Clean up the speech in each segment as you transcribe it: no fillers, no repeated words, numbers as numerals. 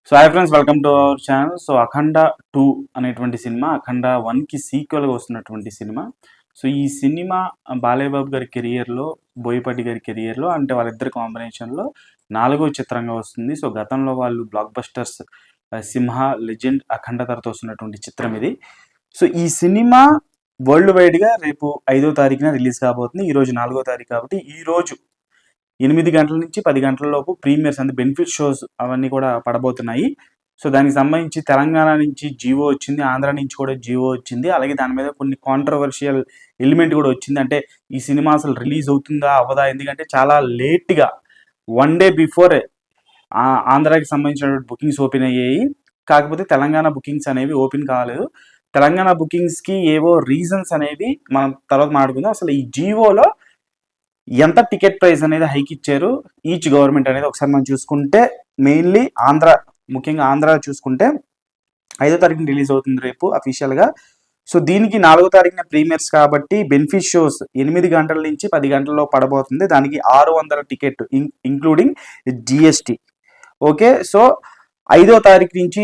So hi friends, welcome to our channel. So Akhanda 2 అనేటువంటి cinema Akhanda 1కి సీక్వెల్గా వస్తున్నటువంటి సినిమా. సో ఈ సినిమా బాలయ్య బాబు గారి కెరియర్లో, బోయపాటి గారి కెరియర్లో అంటే వాళ్ళిద్దరి కాంబినేషన్లో 4వ చిత్రంగా వస్తుంది. సో గతంలో వాళ్ళు బ్లాక్ బస్టర్స్ సింహ, లెజెండ్, అఖండ తర్వాత వస్తున్నటువంటి చిత్రం ఇది. సో ఈ సినిమా వరల్డ్ వైడ్గా రేపు 5వ తారీఖున రిలీజ్ కాబోతుంది. ఈరోజు 4వ తారీఖు కాబట్టి ఈరోజు 8 గంటల నుంచి 10 గంటల లోపు ప్రీమియర్స్ అంటే బెనిఫిట్ షోస్ అవన్నీ కూడా పడబోతున్నాయి. సో దానికి సంబంధించి తెలంగాణ నుంచి జీవో వచ్చింది, ఆంధ్ర నుంచి కూడా జీవో వచ్చింది. అలాగే దాని మీద కొన్ని కాంట్రవర్షియల్ ఎలిమెంట్ కూడా వచ్చింది. అంటే ఈ సినిమా అసలు రిలీజ్ అవుతుందా అవ్వదా, ఎందుకంటే చాలా లేట్గా 1 డే బిఫోరే ఆంధ్రాకి సంబంధించినటువంటి బుకింగ్స్ ఓపెన్ అయ్యాయి. కాకపోతే తెలంగాణ బుకింగ్స్ అనేవి ఓపెన్ కాలేదు. తెలంగాణ బుకింగ్స్కి ఏవో రీజన్స్ అనేవి మనం తర్వాత మాట్లాడుకుందాం. అసలు ఈ జీవోలో ఎంత టికెట్ ప్రైస్ అనేది హైక్ ఇచ్చారు ఈచ్ గవర్నమెంట్ అనేది ఒకసారి మనం చూసుకుంటే, మెయిన్లీ ఆంధ్ర, ముఖ్యంగా ఆంధ్ర చూసుకుంటే 5వ తారీఖున రిలీజ్ అవుతుంది రేపు అఫీషియల్గా. సో దీనికి 4వ తారీఖున ప్రీమియర్స్ కాబట్టి బెనిఫిట్ షోస్ 8 గంటల నుంచి 10 గంటల్లో పడబోతుంది. దానికి 600 ticket including GST. Okay, so 5వ తారీఖు నుంచి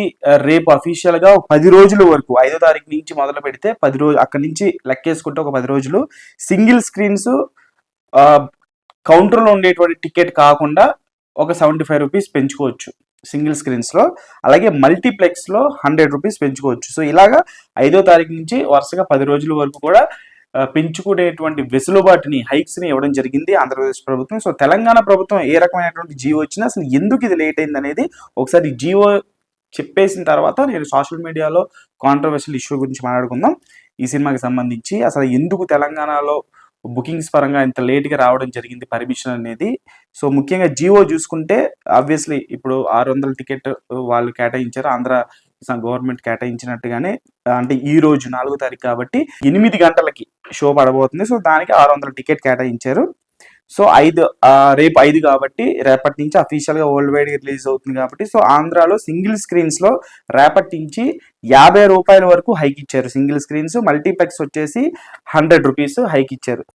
రేపు అఫీషియల్గా 10 రోజుల వరకు, 5వ తారీఖు నుంచి మొదలు పెడితే 10 రోజులు, అక్కడి నుంచి లెక్కేసుకుంటే ఒక 10 రోజులు సింగిల్ స్క్రీన్స్ కౌంటర్లో ఉండేటువంటి టికెట్ కాకుండా ఒక 75 రూపీస్ పెంచుకోవచ్చు సింగిల్ స్క్రీన్స్లో. అలాగే మల్టీప్లెక్స్లో 100 రూపీస్ పెంచుకోవచ్చు. సో ఇలాగా 5వ తారీఖు నుంచి వరుసగా 10 రోజుల వరకు కూడా పెంచుకునేటువంటి వెసులుబాటుని, హైక్స్ని ఇవ్వడం జరిగింది ఆంధ్రప్రదేశ్ ప్రభుత్వం. సో తెలంగాణ ప్రభుత్వం ఏ రకమైనటువంటి జీవో వచ్చినా అసలు ఎందుకు ఇది లేట్ అయింది అనేది ఒకసారి జీవో చెప్పేసిన తర్వాత నేను సోషల్ మీడియాలో కాంట్రవర్షియల్ ఇష్యూ గురించి మాట్లాడుకుందాం. ఈ సినిమాకి సంబంధించి అసలు ఎందుకు తెలంగాణలో బుకింగ్స్ పరంగా ఇంత లేట్గా రావడం జరిగింది పర్మిషన్ అనేది. సో ముఖ్యంగా జియో చూసుకుంటే ఆబ్వియస్లీ ఇప్పుడు 600 టికెట్ వాళ్ళు కేటాయించారు, ఆంధ్ర గవర్నమెంట్ కేటాయించినట్టుగానే. అంటే ఈ రోజు 4వ తారీఖు కాబట్టి 8 గంటలకి షో పడబోతుంది. సో దానికి 600 టికెట్ కేటాయించారు. సో రేపు 5 కాబట్టి రేపటి నుంచి అఫీషియల్గా వరల్డ్ వైడ్గా రిలీజ్ అవుతుంది కాబట్టి, సో ఆంధ్రాలో సింగిల్ స్క్రీన్స్లో రేపటి నుంచి 50 రూపాయల వరకు హైక్ ఇచ్చారు సింగిల్ స్క్రీన్స్. మల్టీప్లెక్స్ వచ్చేసి 100 రూపీస్ హైక్ ఇచ్చారు.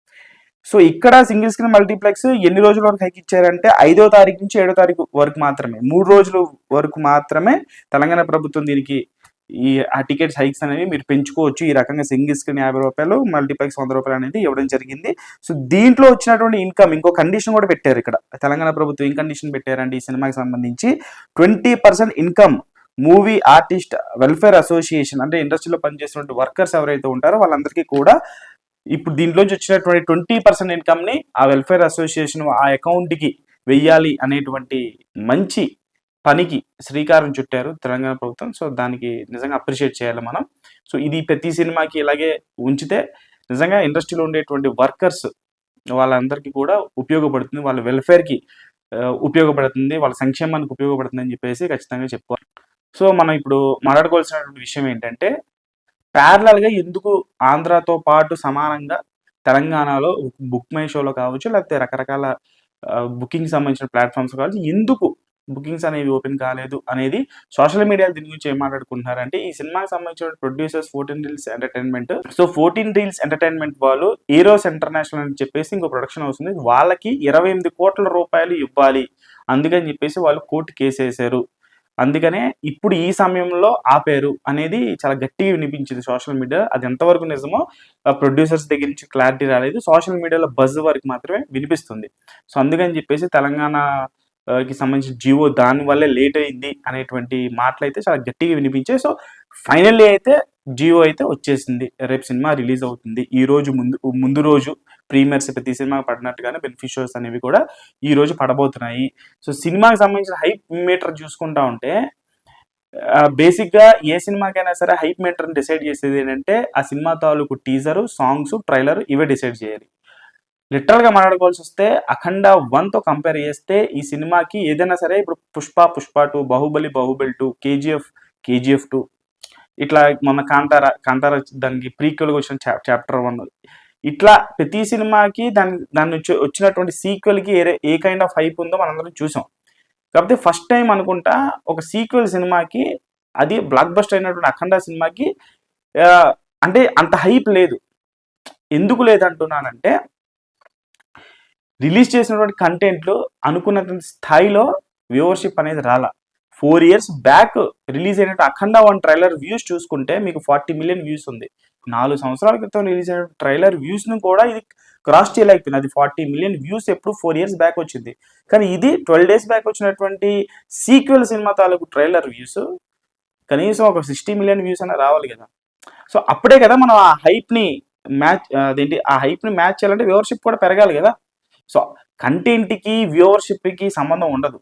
సో ఇక్కడ సింగిల్ స్క్రీన్ మల్టీప్లెక్స్ ఎన్ని రోజుల వరకు హైక్ ఇచ్చారంటే 5వ తారీఖు నుంచి 7వ తారీఖు వరకు మాత్రమే, 3 రోజుల వరకు మాత్రమే తెలంగాణ ప్రభుత్వం దీనికి ఆ టికెట్స్ హైక్స్ అనేవి మీరు పెంచుకోవచ్చు. ఈ రకంగా సింగిల్ స్క్రీన్ 50 రూపాయలు, మల్టీప్లెక్స్ 100 రూపాయలు అనేది ఇవ్వడం జరిగింది. సో దీంట్లో వచ్చినటువంటి ఇన్కమ్ ఇంకో కండిషన్ కూడా పెట్టారు ఇక్కడ. తెలంగాణ ప్రభుత్వం ఏం కండిషన్ పెట్టారంటే ఈ సినిమాకి సంబంధించి 20% income movie artist welfare association, అంటే ఇండస్ట్రీలో పనిచేసినటువంటి వర్కర్స్ ఎవరైతే ఉంటారో వాళ్ళందరికీ కూడా ఇప్పుడు దీంట్లోంచి వచ్చినటువంటి 20% ఇన్కమ్ని ఆ వెల్ఫేర్ అసోసియేషన్ ఆ అకౌంట్కి వెయ్యాలి అనేటువంటి మంచి పనికి శ్రీకారం చుట్టారు తెలంగాణ ప్రభుత్వం. సో దానికి నిజంగా అప్రిషియేట్ చేయాలి మనం. సో ఇది ప్రతి సినిమాకి ఇలాగే ఉంచితే నిజంగా ఇండస్ట్రీలో ఉండేటువంటి వర్కర్స్ వాళ్ళందరికీ కూడా ఉపయోగపడుతుంది, వాళ్ళ వెల్ఫేర్కి ఉపయోగపడుతుంది, వాళ్ళ సంక్షేమానికి ఉపయోగపడుతుంది అని చెప్పేసి ఖచ్చితంగా చెప్పుకోవాలి. సో మనం ఇప్పుడు మాట్లాడుకోవాల్సినటువంటి విషయం ఏంటంటే, ప్యారలల్గా ఎందుకు ఆంధ్రాతో పాటు సమానంగా తెలంగాణలో బుక్ మై షోలో కావచ్చు, లేకపోతే రకరకాల బుకింగ్ సంబంధించిన ప్లాట్ఫామ్స్ కావచ్చు, ఎందుకు బుకింగ్స్ అనేవి ఓపెన్ కాలేదు అనేది సోషల్ మీడియాలో దీని గురించి ఏం మాట్లాడుకుంటున్నారంటే, ఈ సినిమాకి సంబంధించిన producers 14 reels entertainment. So 14 reels entertainment వాళ్ళు ఏరోస్ ఇంటర్నేషనల్ అని చెప్పేసి ఇంకో ప్రొడక్షన్ అవుతుంది, వాళ్ళకి 28 కోట్ల రూపాయలు ఇవ్వాలి, అందుకని చెప్పేసి వాళ్ళు కోర్టు కేసు వేశారు. అందుకనే ఇప్పుడు ఈ సమయంలో ఆపేరు అనేది చాలా గట్టిగా వినిపించింది సోషల్ మీడియా. అది ఎంతవరకు నిజమో ప్రొడ్యూసర్స్ దగ్గర నుంచి క్లారిటీ రాలేదు, సోషల్ మీడియాలో బజ్ వరకు మాత్రమే వినిపిస్తుంది. సో అందుకని చెప్పేసి తెలంగాణకి సంబంధించిన జీవో దానివల్లే లేట్ అయింది అనేటువంటి మాటలు అయితే చాలా గట్టిగా వినిపించాయి. సో ఫైనల్లీ అయితే జియో అయితే వచ్చేసింది, రేపు సినిమా రిలీజ్ అవుతుంది. ఈ రోజు ముందు రోజు ప్రీమియర్స్ ప్రతి సినిమాకి పడినట్టుగానే బెనిఫిట్ షోస్ అనేవి కూడా ఈ రోజు పడబోతున్నాయి. సో సినిమాకి సంబంధించిన హైప్ మీటర్ చూసుకుంటా ఉంటే బేసిక్గా ఏ సినిమాకైనా సరే హైప్ మీటర్ని డిసైడ్ చేసేది ఏంటంటే ఆ సినిమా తాలూకు టీజరు, సాంగ్స్, ట్రైలర్ ఇవే డిసైడ్ చేయాలి. లిటరల్గా మాట్లాడుకోవాల్సి వస్తే అఖండ 1తో కంపేర్ చేస్తే ఈ సినిమాకి ఏదైనా సరే, ఇప్పుడు పుష్ప 2, బాహుబలి 2, కేజీఎఫ్ 2, ఇట్లా మొన్న కాంతార దానికి ప్రీక్వెల్గా వచ్చిన చాప్టర్ 1, ఇట్లా ప్రతి సినిమాకి దాన్ని వచ్చినటువంటి సీక్వెల్కి ఏ కైండ్ ఆఫ్ హైప్ ఉందో మనందరం చూసాం. కాకపోతే ఫస్ట్ టైం అనుకుంటా ఒక సీక్వెల్ సినిమాకి, అది బ్లాక్ బస్టర్ అయినటువంటి అఖండ సినిమాకి అంటే అంత హైప్ లేదు. ఎందుకు లేదంటున్నానంటే, రిలీజ్ చేసినటువంటి కంటెంట్లు అనుకున్న స్థాయిలో వ్యూవర్షిప్ అనేది రాలా. 4 ఇయర్స్ బ్యాక్ రిలీజ్ అయినట్టు అఖండ 1 ట్రైలర్ వ్యూస్ చూసుకుంటే మీకు 40 మిలియన్ వ్యూస్ ఉంది. 4 సంవత్సరాల క్రితం రిలీజ్ అయిన ట్రైలర్ వ్యూస్ను కూడా ఇది క్రాస్ చేయలేకపోయింది. అది 40 మిలియన్ వ్యూస్ ఎప్పుడు 4 ఇయర్స్ బ్యాక్ వచ్చింది. కానీ ఇది 12 డేస్ బ్యాక్ వచ్చినటువంటి సీక్వెల్ సినిమా తాలూకు ట్రైలర్ వ్యూస్ కనీసం ఒక 60 మిలియన్ వ్యూస్ అయినా రావాలి కదా. సో అప్పుడే కదా మనం ఆ హైప్ని మ్యాచ్ చేయాలంటే వ్యూవర్షిప్ కూడా పెరగాలి కదా. సో కంటెంట్కి వ్యూవర్షిప్కి సంబంధం ఉండదు.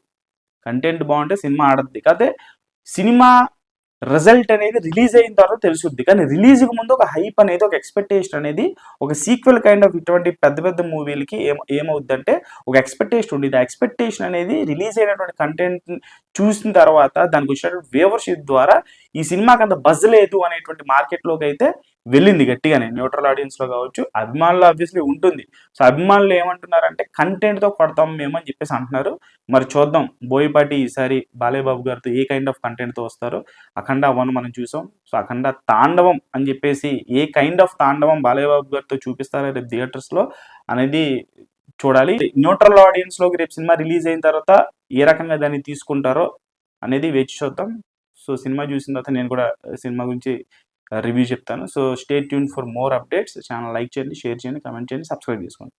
కంటెంట్ బాగుంటే సినిమా ఆడద్ది. కాకపోతే సినిమా రిజల్ట్ అనేది రిలీజ్ అయిన తర్వాత తెలుసుద్ది. కానీ రిలీజ్కి ముందు ఒక హైప్ అనేది, ఒక ఎక్స్పెక్టేషన్ అనేది, ఒక సీక్వెల్ కైండ్ ఆఫ్ ఇటువంటి పెద్ద పెద్ద మూవీలకి ఏమవుద్దంటే ఒక ఎక్స్పెక్టేషన్ ఉండేది. ఆ ఎక్స్పెక్టేషన్ అనేది రిలీజ్ అయినటువంటి కంటెంట్ చూసిన తర్వాత దానికి వచ్చినటువంటి వ్యూవర్షిప్ ద్వారా ఈ సినిమాకి అంత బజ్ లేదు అనేటువంటి మార్కెట్లోకి అయితే వెళ్ళింది గట్టిగానే. న్యూట్రల్ ఆడియన్స్లో కావచ్చు, అభిమానులు ఆబ్వియస్లీ ఉంటుంది. సో అభిమానులు ఏమంటున్నారంటే కంటెంట్తో కొడతాం మేము అని చెప్పేసి అంటున్నారు. మరి చూద్దాం బోయపాటి ఈసారి బాలయ్య బాబు గారితో ఏ కైండ్ ఆఫ్ కంటెంట్తో వస్తారో. అఖండ 1 మనం చూసాం. సో అఖండ తాండవం అని చెప్పేసి ఏ కైండ్ ఆఫ్ తాండవం బాలయ్య బాబు గారితో చూపిస్తారో రేపు థియేటర్స్లో అనేది చూడాలి. న్యూట్రల్ ఆడియన్స్లోకి రేపు సినిమా రిలీజ్ అయిన తర్వాత ఏ రకంగా దాన్ని తీసుకుంటారో అనేది వేచి చూద్దాం. సో సినిమా చూసిన తర్వాత నేను కూడా సినిమా గురించి రివ్యూ చెప్తాను. So stay tune for more updates. Channel like చేయండి, షేర్ చేయండి, కామెంట్ చేయండి, సబ్స్క్రైబ్ చేసుకోండి.